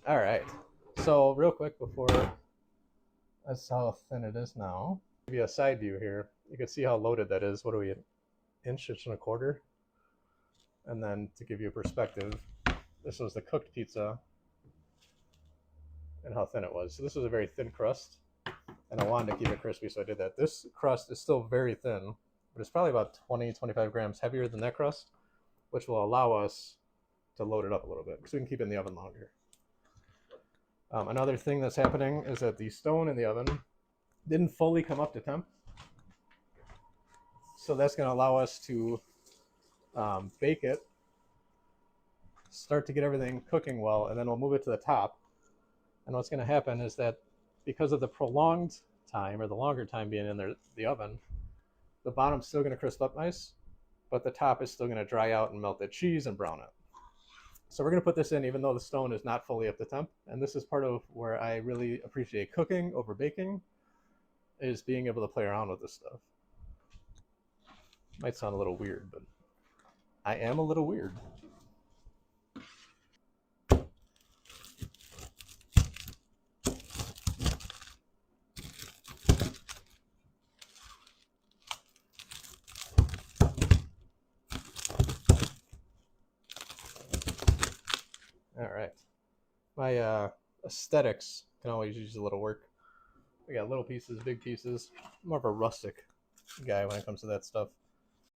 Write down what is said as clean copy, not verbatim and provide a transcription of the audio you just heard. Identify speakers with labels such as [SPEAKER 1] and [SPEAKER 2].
[SPEAKER 1] All right. So real quick before, that's how thin it is now. Give you a side view here. You can see how loaded that is. What are we, an inch and a quarter? And then to give you a perspective, this was the cooked pizza and how thin it was. So this was a very thin crust, and I wanted to keep it crispy, so I did that. This crust is still very thin, but it's probably about 20, 25 grams heavier than that crust, which will allow us to load it up a little bit so we can keep it in the oven longer. Another thing that's happening is that the stone in the oven didn't fully come up to temp. So that's going to allow us to bake it, start to get everything cooking well, and then we'll move it to the top. And what's going to happen is that because of the prolonged time, or the longer time being in the oven, the bottom's still going to crisp up nice, but the top is still going to dry out and melt the cheese and brown it. So we're going to put this in even though the stone is not fully up to temp. And this is part of where I really appreciate cooking over baking, is being able to play around with this stuff. Might sound a little weird, but I am a little weird. All right. My aesthetics can always use a little work. We got little pieces, big pieces. I'm more of a rustic guy when it comes to that stuff.